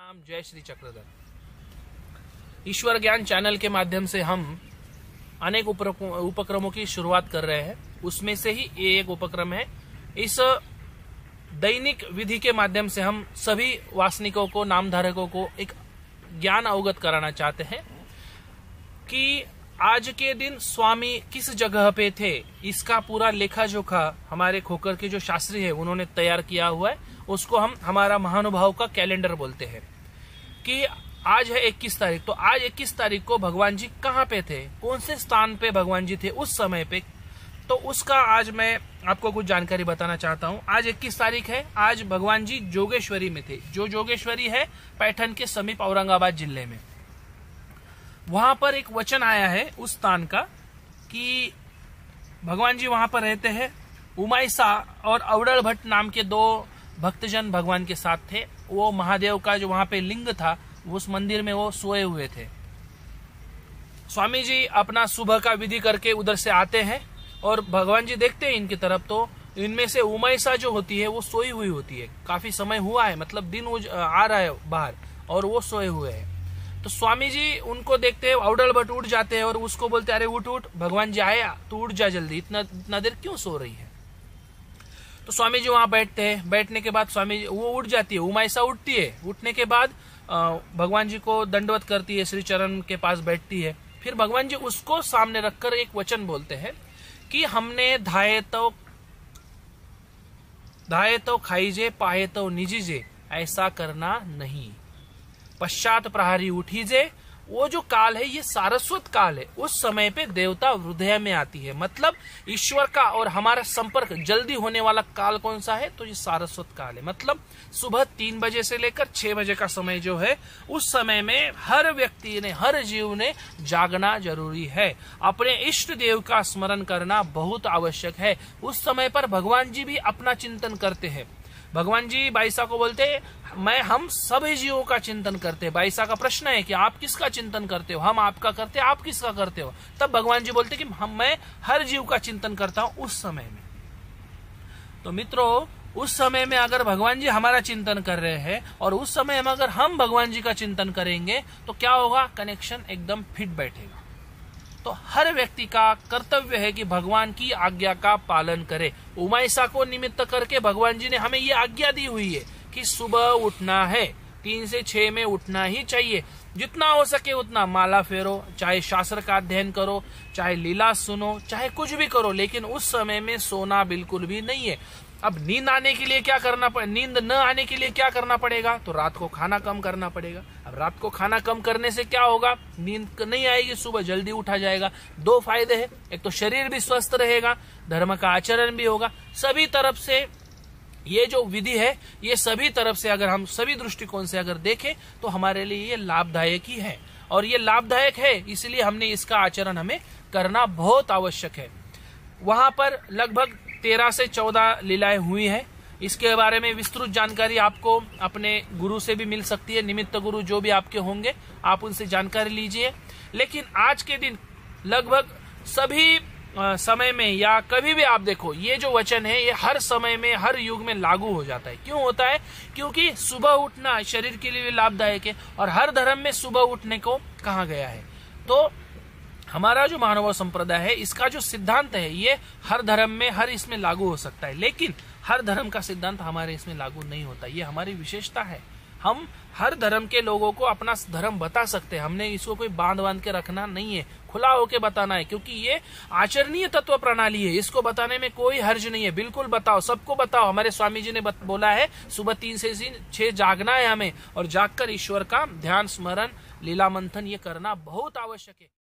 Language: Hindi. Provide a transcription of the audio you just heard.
नाम जय श्री चक्रधर। ईश्वर ज्ञान चैनल के माध्यम से हम अनेक उपक्रमों की शुरुआत कर रहे हैं। उसमें से ही ये एक उपक्रम है। इस दैनिक विधि के माध्यम से हम सभी वासनिकों को, नामधारकों को एक ज्ञान अवगत कराना चाहते हैं कि आज के दिन स्वामी किस जगह पे थे। इसका पूरा लेखा जोखा हमारे खोकर के जो शास्त्री है उन्होंने तैयार किया हुआ है। उसको हम हमारा महानुभाव का कैलेंडर बोलते हैं कि आज है 21 तारीख। तो आज 21 तारीख को भगवान जी कहाँ पे थे, कौन से स्थान पे भगवान जी थे उस समय पे, तो उसका आज मैं आपको कुछ जानकारी बताना चाहता हूँ। आज 21 तारीख है। आज भगवान जी जोगेश्वरी में थे। जो जोगेश्वरी है पैठन के समीप औरंगाबाद जिले में। वहां पर एक वचन आया है उस स्थान का कि भगवान जी वहां पर रहते हैं। उमाईसा और अवडल भट्ट नाम के दो भक्तजन भगवान के साथ थे। वो महादेव का जो वहां पे लिंग था उस मंदिर में वो सोए हुए थे। स्वामी जी अपना सुबह का विधि करके उधर से आते हैं और भगवान जी देखते हैं इनकी तरफ, तो इनमें से उमाईसा जो होती है वो सोई हुई होती है। काफी समय हुआ है, मतलब दिन आ रहा है बाहर और वो सोए हुए हैं। तो स्वामी जी उनको देखते हैं, अवडल भट्ट उठ जाते हैं और उसको बोलते हैं, अरे उठ उठ, भगवान जी आए, तू उठ जा जल्दी, इतना देर क्यों सो रही है। तो स्वामी जी वहां बैठते हैं। बैठने के बाद स्वामी जी वो उठ जाती है, उमाईसा उठती है। उठने के बाद भगवान जी को दंडवत करती है, श्री चरण के पास बैठती है। फिर भगवान जी उसको सामने रखकर एक वचन बोलते हैं कि हमने धाये तो खाईजे, पाए तो निजीजे, ऐसा करना नहीं। पश्चात प्रहारी उठीजे। वो जो काल है ये सारस्वत काल है। उस समय पे देवता हृदय में आती है। मतलब ईश्वर का और हमारा संपर्क जल्दी होने वाला काल कौन सा है, तो ये सारस्वत काल है। मतलब सुबह 3 बजे से लेकर 6 बजे का समय जो है, उस समय में हर व्यक्ति ने, हर जीव ने जागना जरूरी है। अपने इष्ट देव का स्मरण करना बहुत आवश्यक है। उस समय पर भगवान जी भी अपना चिंतन करते हैं। भगवान जी बाईसा को बोलते हैं, हम सभी जीवों का चिंतन करते हैं। बाईसा का प्रश्न है कि आप किसका चिंतन करते हो। हम आपका करते हैं, आप किसका करते हो। तब भगवान जी बोलते हैं कि मैं हर जीव का चिंतन करता हूं उस समय में। तो मित्रों, उस समय में अगर भगवान जी हमारा चिंतन कर रहे हैं और उस समय में अगर हम भगवान जी का चिंतन करेंगे तो क्या होगा, कनेक्शन एकदम फिट बैठेगा। तो हर व्यक्ति का कर्तव्य है कि भगवान की आज्ञा का पालन करे। उमाईसा को निमित्त करके भगवान जी ने हमें ये आज्ञा दी हुई है कि सुबह उठना है, 3 से 6 में उठना ही चाहिए। जितना हो सके उतना माला फेरो, चाहे शास्त्र का अध्ययन करो, चाहे लीला सुनो, चाहे कुछ भी करो, लेकिन उस समय में सोना बिल्कुल भी नहीं है। अब नींद आने के लिए क्या करना नींद न आने के लिए क्या करना पड़ेगा, तो रात को खाना कम करना पड़ेगा। अब रात को खाना कम करने से क्या होगा, नींद नहीं आएगी, सुबह जल्दी उठा जाएगा। 2 फायदे हैं, एक तो शरीर भी स्वस्थ रहेगा, धर्म का आचरण भी होगा। सभी तरफ से ये जो विधि है, ये सभी तरफ से अगर हम सभी दृष्टिकोण से अगर देखें तो हमारे लिए ये लाभदायक ही है। और ये लाभदायक है इसलिए हमने इसका आचरण हमें करना बहुत आवश्यक है। वहां पर लगभग 13 से 14 लीलाएं हुई है। इसके बारे में विस्तृत जानकारी आपको अपने गुरु से भी मिल सकती है। निमित्त गुरु जो भी आपके होंगे, आप उनसे जानकारी लीजिए। लेकिन आज के दिन लगभग सभी समय में या कभी भी आप देखो, ये जो वचन है ये हर समय में, हर युग में लागू हो जाता है। क्यों होता है, क्योंकि सुबह उठना शरीर के लिए लाभदायक है और हर धर्म में सुबह उठने को कहा गया है। तो हमारा जो महानुभाव संप्रदाय है, इसका जो सिद्धांत है ये हर धर्म में, हर इसमें लागू हो सकता है। लेकिन हर धर्म का सिद्धांत हमारे इसमें लागू नहीं होता। ये हमारी विशेषता है। हम हर धर्म के लोगों को अपना धर्म बता सकते हैं। हमने इसको कोई बांध के रखना नहीं है, खुला होके बताना है, क्योंकि ये आचरणीय तत्व प्रणाली है। इसको बताने में कोई हर्ज नहीं है। बिल्कुल बताओ, सबको बताओ। हमारे स्वामी जी ने बोला है सुबह 3 से 6 जागना है हमें, और जागकर ईश्वर का ध्यान, स्मरण, लीला मंथन ये करना बहुत आवश्यक है।